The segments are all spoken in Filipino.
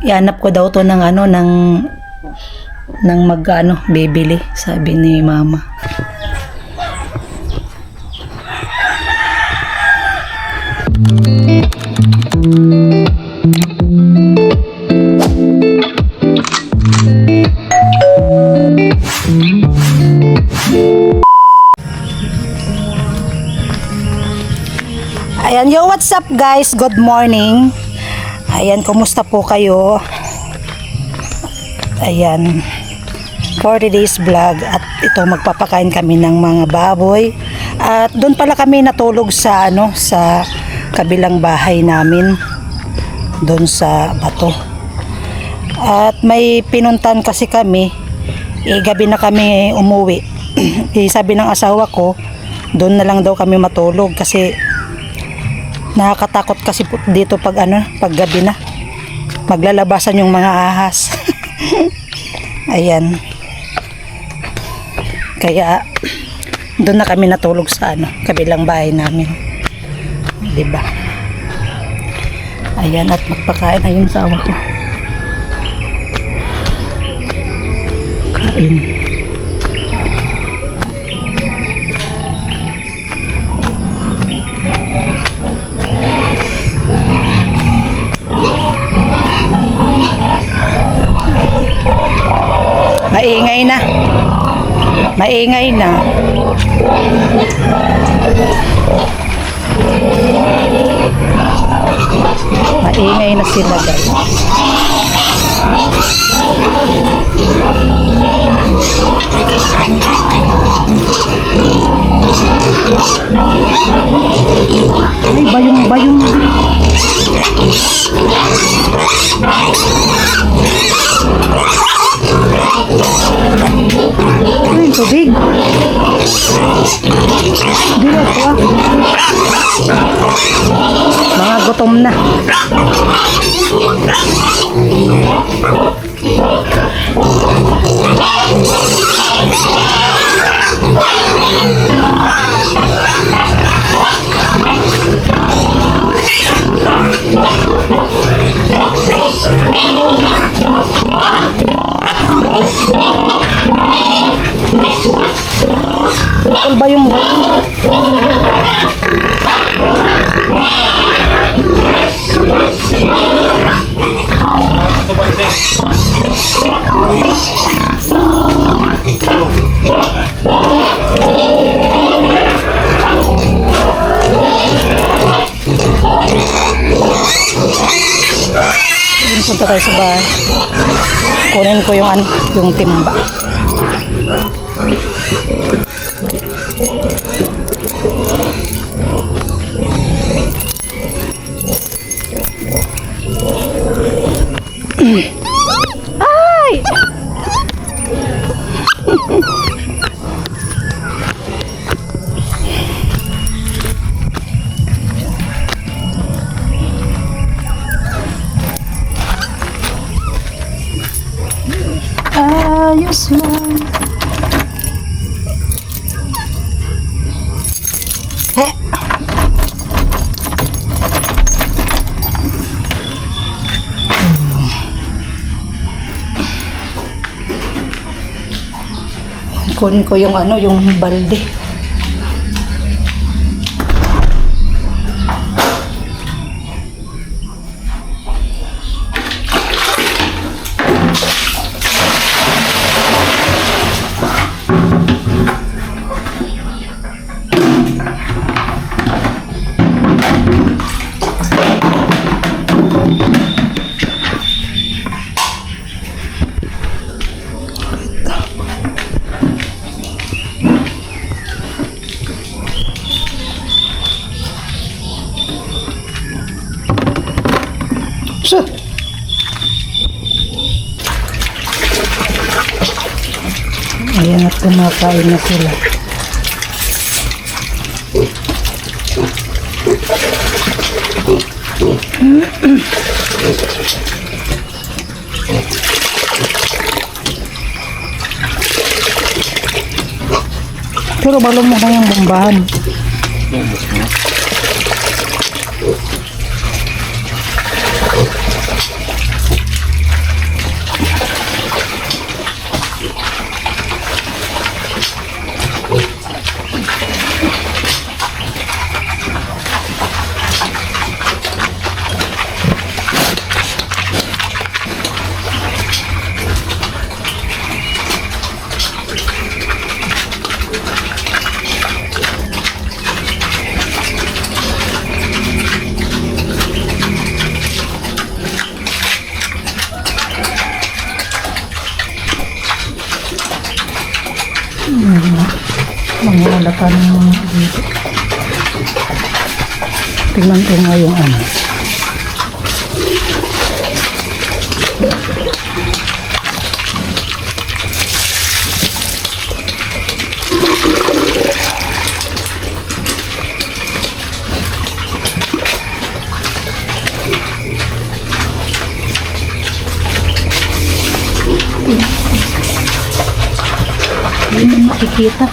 ianap ko daw to ng ano, ng magano bibili, sabi ni mama. Ayan, yo, what's up guys? Good morning. Ayan, kumusta po kayo? Ayan, 40 days vlog at ito magpapakain kami ng mga baboy. At doon pala kami natulog sa ano, sa kabilang bahay namin. Doon sa bato. At may pinuntan kasi kami. Gabi na kami umuwi. Sabi ng asawa ko, doon na lang daw kami matulog kasi nakakatakot kasi po dito pag ano, pag gabi na. Maglalabasan yung mga ahas. Ayan. Kaya doon na kami natulog sa ano, kabilang bahay namin. 'Di ba? Ayan, at magpakain ayun sa awa ko. Kain. Maingay na. Maingay na. Maingay na sila guys. Ay, bayong-bayong. Ay, tubig. Hindi ako mga gutom na. Bakal ba yung punta tayo sa bahay. Kunin ko yung ano, yung timba. Ay! Ayos lang. He. Kunin ko yung ano, yung balde. Ayan at kumakain na sila. Pero balong mo na yung bombahan. halata ng mga dito. Tingnan ko nga yung ano. Hindi mo makikita.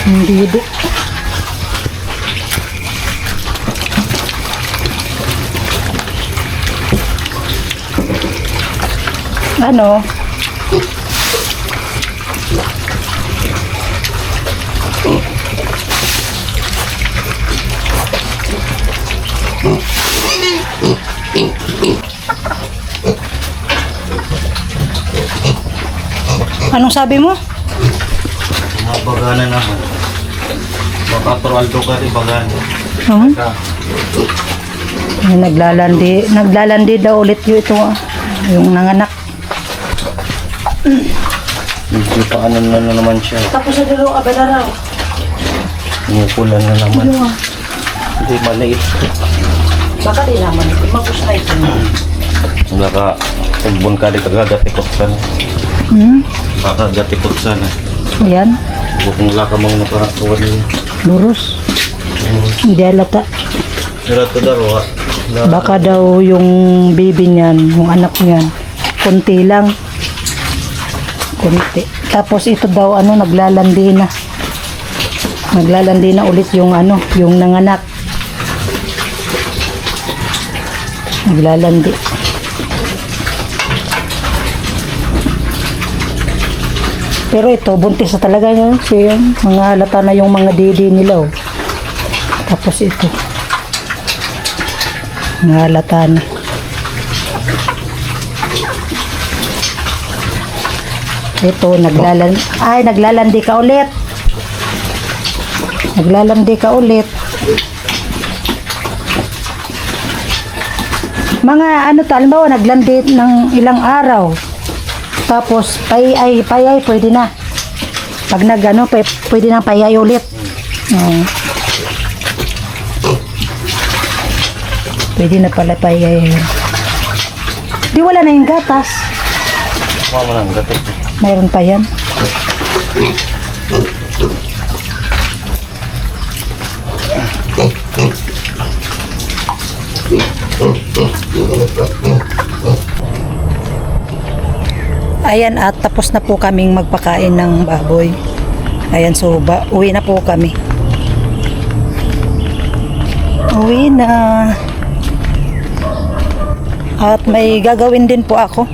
Hindi di. Ano? Anong sabi mo? Mabagana naman. Baka Toraldo ka rin bagana. Naglalandi daw ulit yung ito, yung nanganak. Hindi pa ano na naman siya. Tapos sa dalo, abala raw. Umukulan na naman. Hindi maliit. Baka di naman, magus na ito. Baka tugbon ka rin kagagatikot sana. Baka gatikot sana. Ayan, Bukong laka mong napakakuha niya. lurus. Hindi alata. Nirato daro ha. Baka daw yung baby niyan, yung anak niyan, konti lang. Konti. Tapos ito daw naglalandi na. Naglalandi na ulit yung yung nanganak. Naglalandi. Pero ito, buntis na talaga yun. Kasi mga halata na yung mga didi nila. Oh. Tapos ito. Mga halata na. Ito, naglalandi ka ulit. Naglalandi ka ulit. Mga halimbawa, naglandi ng ilang araw. Tapos, payay, pwede na. Pag pwede na payay ulit. Pwede na pala payay. Di wala na yung gatas. Mama nang gatik. Mayroon pa yan. Ayan, at tapos na po kaming magpakain ng baboy. Ayan, so uwi na po kami. Uwi na. At may gagawin din po ako.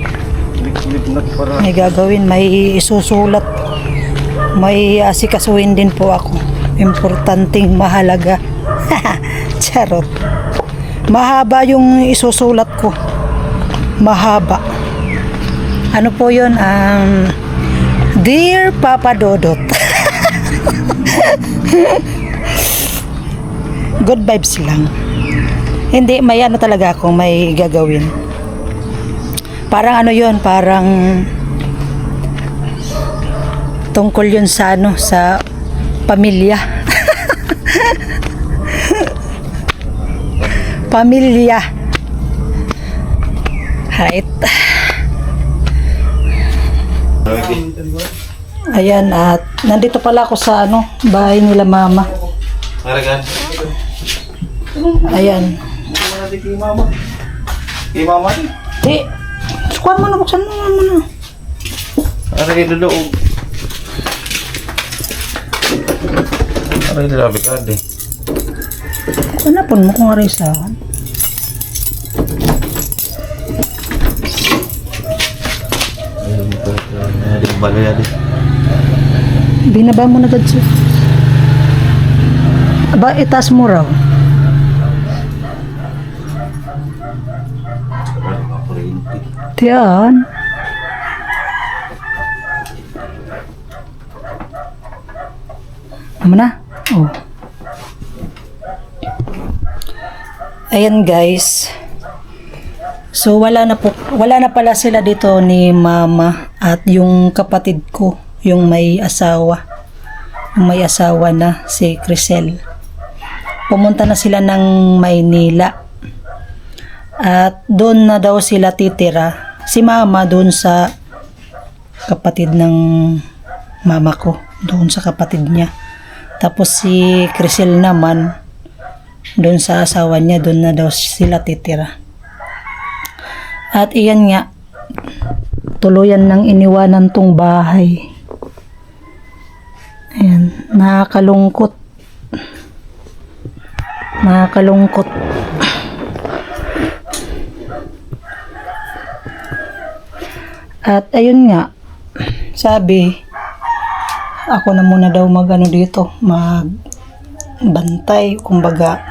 May gagawin, may isusulat. May asikasuhin din po ako. Importanteng mahalaga. Charot. Mahaba yung isusulat ko. Mahaba. Ano po yun? Dear Papa Dodot. Good vibes lang. Hindi, may talaga ako, may gagawin. Parang yun, parang tungkol yun sa sa pamilya. Pamilya. Right. Ayan, at nandito pala ako sa bahay nila mama. Ayan. Kay mama ni. Sukuan mo na, buksan mo na. Aray luloob. Aray grabe ka di. Hanapon mo kung aray sa akin. Di balaya di. Binaba mo na agad siya. Aba, itaas mo raw. Tiyan. Ano na? Oh. Ayan guys. So wala na pala sila dito ni mama at yung kapatid ko, yung may asawa. Ang may asawa na si Crisel. Pumunta na sila ng Maynila. At doon na daw sila titira. Si mama doon sa kapatid ng mama ko. Doon sa kapatid niya. Tapos si Crisel naman, doon sa asawa niya, doon na daw sila titira. At iyan nga, tuluyan ng iniwanan tong bahay. Ayan, nakakalungkot. Nakakalungkot. At ayun nga, sabi, ako na muna daw magano dito, magbantay, kumbaga,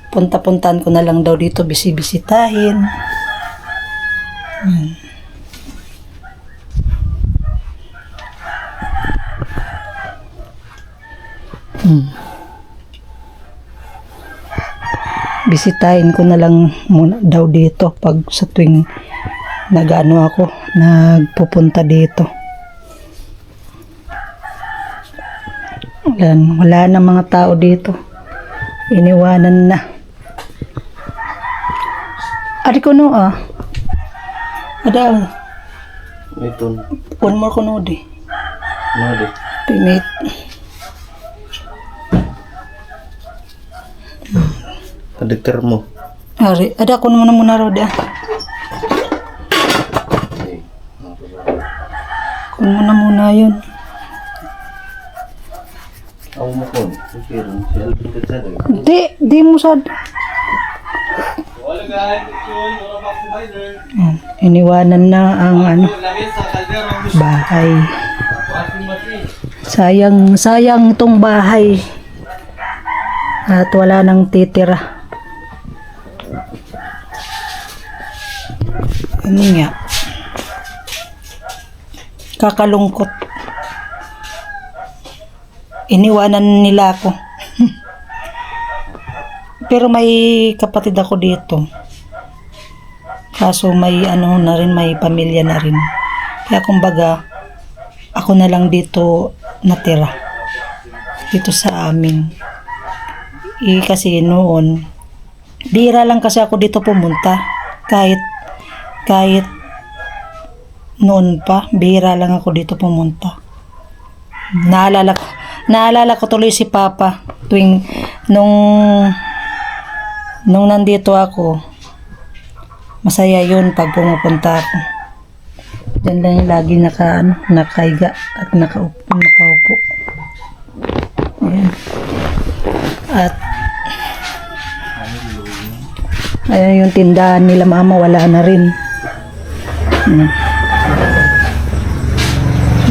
punta-puntaan ko na lang daw dito, bisibisitahin. Bisitahin ko na lang muna daw dito pag sa tuwing nagano ako, nagpupunta dito. Wala na mga tao dito. Iniwanan na. Ari ko no Ada. Ito. One more ko no di. Ano di? Pimit. Kadikter mo. Ari, ada ko muna roda. Kun muna yun. Ako mo kon. Kiron siya pinta sa dag. Di mo sad. Iniwanan na ang bahay. Sayang tong bahay. At wala nang titira. Ano nga? Kakalungkot. Iniwanan nila ako. Pero may kapatid ako dito. Kaso may na rin, may pamilya na rin. Kaya kumbaga, ako na lang dito natira. Dito sa amin. Kasi noon, bira lang kasi ako dito pumunta. Kahit noon pa, bira lang ako dito pumunta. Naalala ko tuloy si Papa tuwing nung nandito ako. Masaya yun pag pumupunta ako. Diyan lang yung lagi nakaiga at nakaupo. Ayan. At ayan yung tindahan nila mama, wala na rin.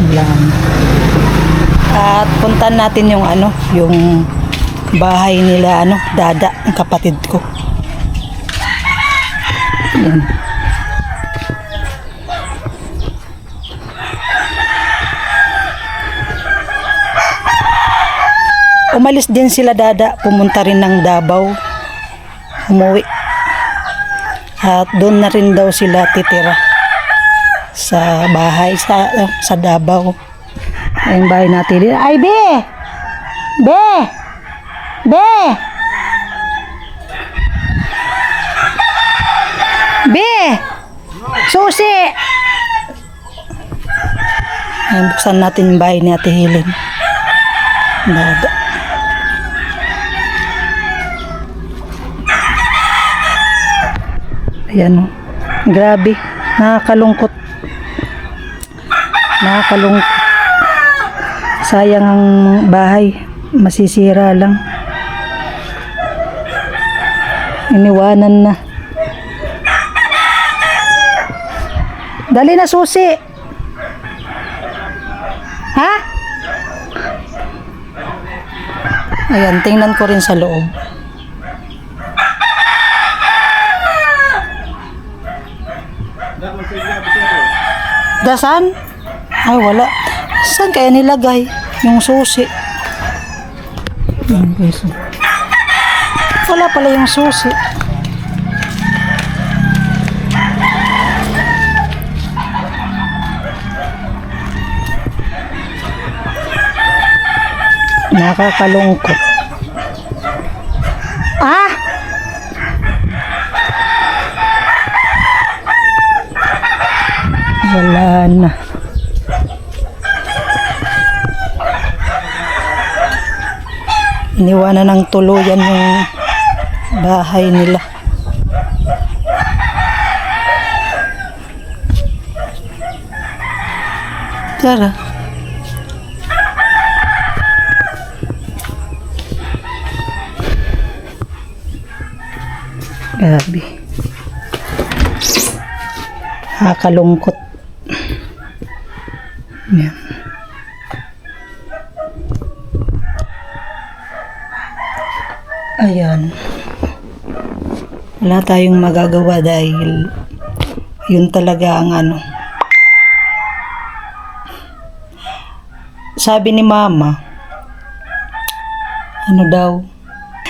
Wala na. At puntan natin yung yung bahay nila Dada, ang kapatid ko. Yan. Umalis din sila Dada, pumunta rin ng Davao. Umuwi. At doon na rin daw sila titira sa bahay sa Davao. Ayun bahay natin. Ay, Be! Susi! Ayun, buksan natin yung bahay ni Ate Helen. Dada. Ayan, grabe. Nakakalungkot. Sayang ang bahay. Masisira lang. Iniwanan na. Dali na, Susi. Ha? Ayan, tingnan ko rin sa loob. Dasan? Ay, wala. Saan kaya nilagay yung susi? Wala pala yung susi. Nakakalungkot. Ah! Wala na. Iniwanan ng tuluyan yung bahay nila. Tara. Grabe. Nakakalungkot. Yan. Ayan. Wala tayong magagawa dahil yun talaga ang ano. Sabi ni mama, ano daw,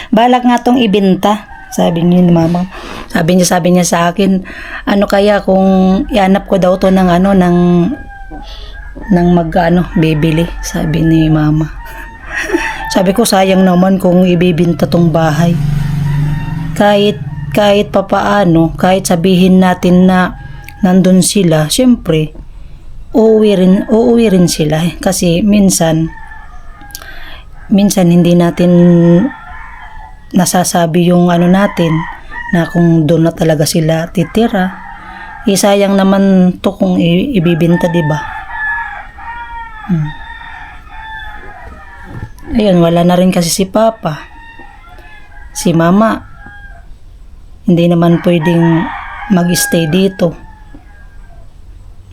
balak nga tong ibenta. Sabi niya ni mama. Sabi niya sa akin, ano kaya kung ianap ko daw to ng ano, ng magkano bibili, sabi ni mama. Sabi ko, sayang naman kung ibibenta tong bahay. Kahit papaano, kahit sabihin natin na nandun sila, syempre, uuwi rin sila. Kasi minsan hindi natin nasasabi yung ano natin, na kung doon na talaga sila titira. Sayang naman to kung ibibenta, diba? Ayun, wala na rin kasi si Papa. Si Mama, hindi naman pwedeng mag-stay dito.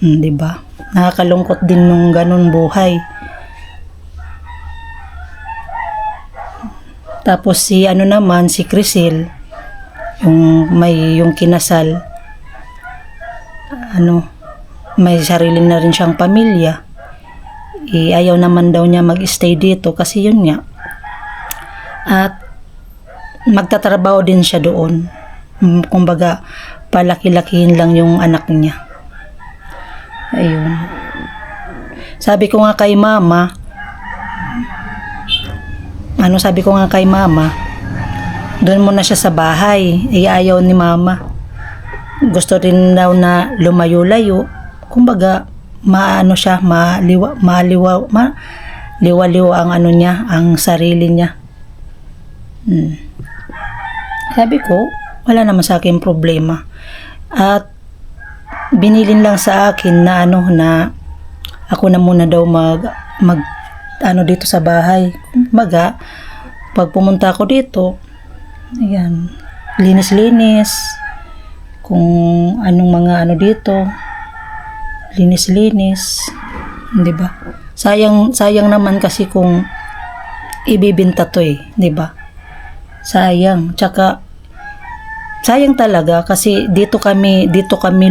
Diba? Nakakalungkot din nung ganun buhay. Tapos si ano naman, si Crisel, yung kinasal, may sarili na rin siyang pamilya. Ayaw naman daw niya mag-stay dito kasi yun nga. At magtatrabaho din siya doon. Kumbaga, palaki-lakihin lang yung anak niya. Ayun. Sabi ko nga kay mama, doon muna siya sa bahay. Ayaw ni mama. Gusto rin daw na lumayo-layo. Kumbaga, maliwa ang ano niya, ang sarili niya. Sabi ko, wala naman sa akin problema. At binilin lang sa akin na na ako na muna daw mag dito sa bahay. Kumbaga, pag pumunta ako dito, ayan, linis-linis, kung anong mga dito, linis-linis, di ba? Sayang naman kasi kung ibibenta to, di ba? Sayang, tsaka sayang talaga kasi dito kami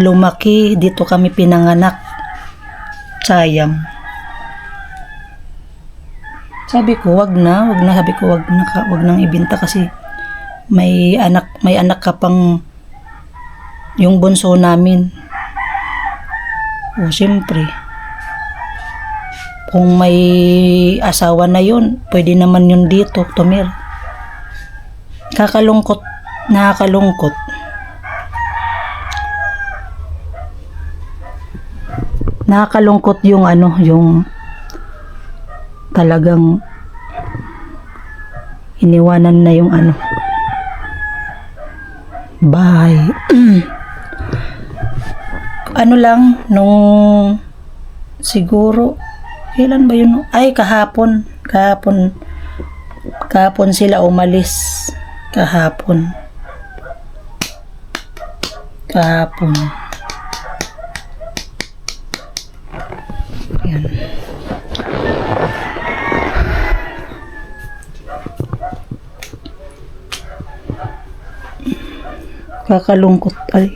lumaki, dito kami pinanganak. Sayang. Sabi ko, wag na, sabi ko, wag nang ibenta kasi may anak ka pang, yung bunso namin. O, siyempre, kung may asawa na yun, pwede naman yun dito, tumir. Nakakalungkot. Nakakalungkot yung yung talagang iniwanan na yung bahay. Nung siguro kailan ba yun? Ay, kahapon sila umalis. Kahapon. Yan. Kakalungkot ay.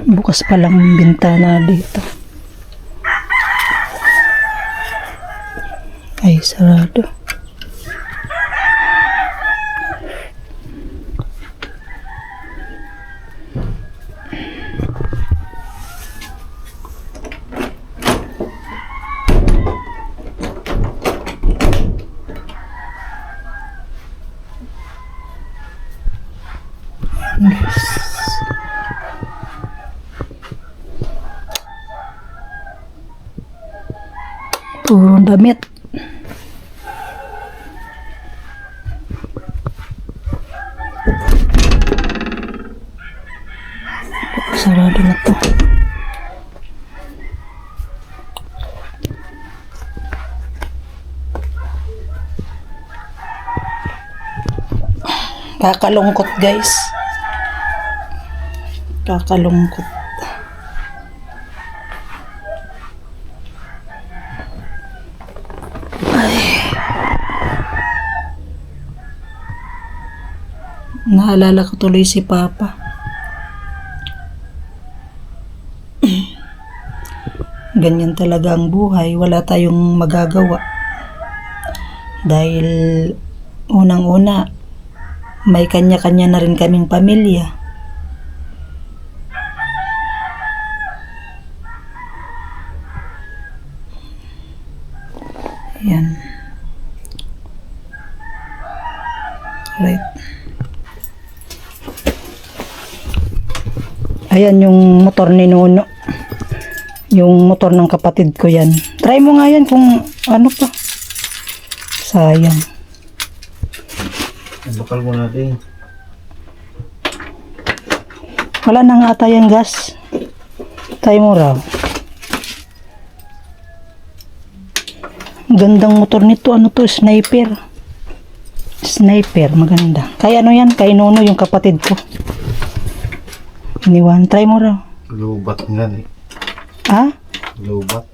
Bukas pa lang yung bintana dito. Ay, sarado. Puro damit. Sarado na to. Kakalungkot guys. Kakalungkot. Naalala ko tuloy si Papa. Ganyan talaga ang buhay. Wala tayong magagawa. Dahil unang-una, may kanya-kanya na rin kaming pamilya. Ayan. Right. Ayan yung motor ni Nuno. Yung motor ng kapatid ko yan. Try mo nga yan kung ano pa. Sayang. Bakal mo natin. Wala na nga ata yung gas. Try mo raw. Gandang motor nito. Ano to? Sniper. Sniper. Maganda. Kaya ano yan? Kay Nuno yung kapatid ko. Iniwan. Try mo raw. Lubat nga eh. Ha? Lubat.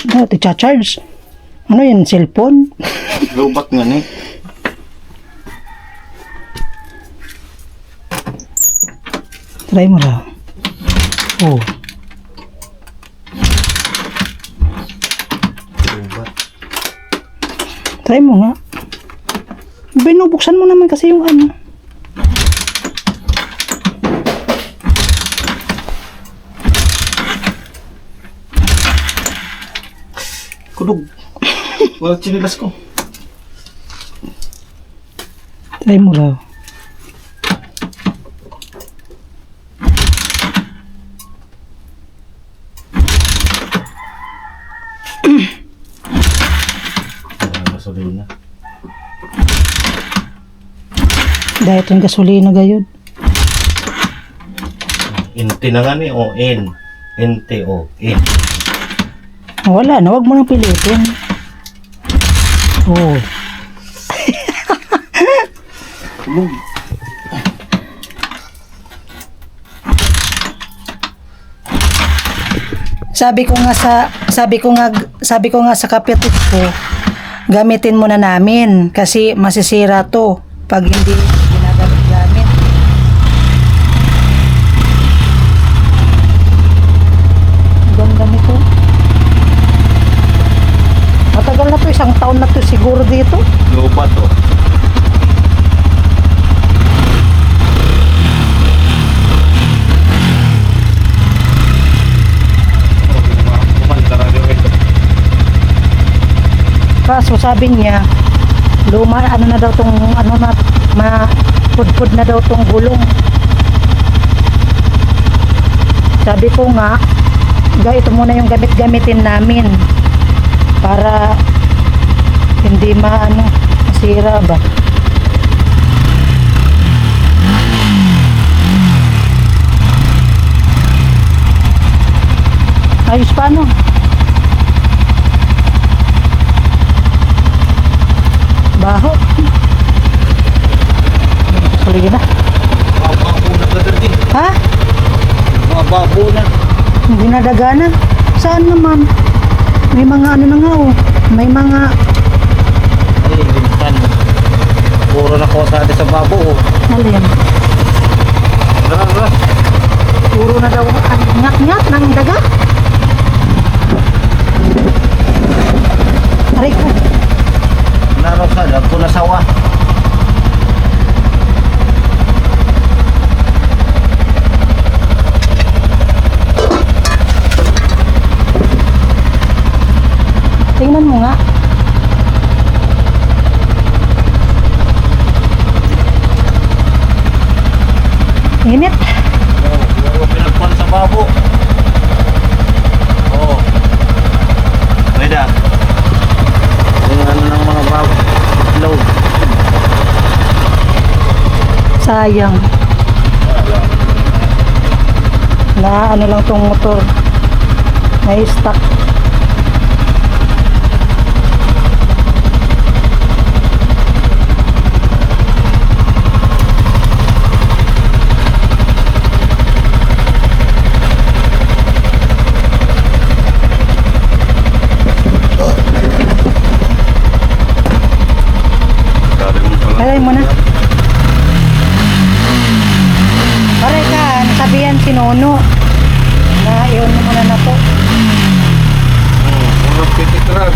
Dati cha-charge. Ano yan? Cellphone? Lubat nga eh. Try mo raw. Oh. Lubat. Try mo nga. Binubuksan mo naman kasi yung ano. Kulog. Wala chinilas ko. Try mo raw. Gasolina. Dahil yung gasolina gayud. Inti na nga ni o N. Inti o N. Wala na, wag mo nang pilitin. Oh. Kulog. Sabi ko nga sa kapatid ko, gamitin muna namin kasi masisira to pag hindi ginagamit-gamit. Ganda nito. Matagal na to, 1 taon na to siguro dito. Lubat to. Kaso sabi niya, luma, ano na daw tong, ano na, pudpud na daw tong gulong. Sabi ko nga, ito muna yung gamit-gamitin namin para hindi masira ba. Ayos pa no? Baho. Sige na. Mababo na ka dati. Ha? Mababo na. Hindi na daganan. Saan naman? May mga ano na nga oh. May mga... Ay, limpan. Puro na ko sa atin sa babo oh. Alin? Tara. Puro na daw ngat-ngat ng daga. Aray ko. Naro sa dagko na sawa. Tingnan mo nga. Init. Oo, pinagpan sa babo. Oo. Pwede. Yung ano ng mga babo. Load. Sayang. Na ano lang tong motor. Na-stuck. Alay mo na. Pare ka, nasabihan si Nono na iyon mo muna na to. Puro pitikran.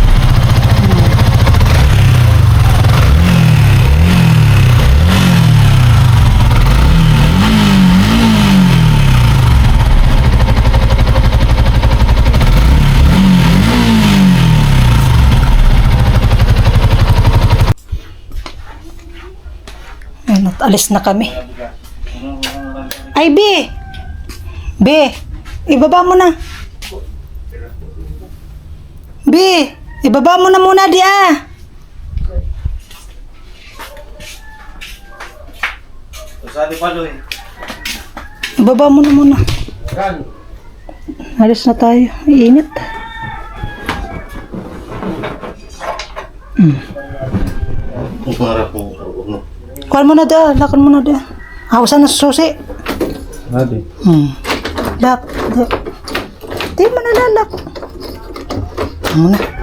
Ayun, at alis na kami. Ay, B! B! Ibaba mo na. B! Ibaba mo na muna di ah. Saan di palo eh? Ibaba mo na muna. Kan. Alis na tayo. Iinit. Marap mo. Kuhan mo na da. Lakan mo na da. Hawasan na sa susi. Adi. Lak. Di mo nalalak. Ano na.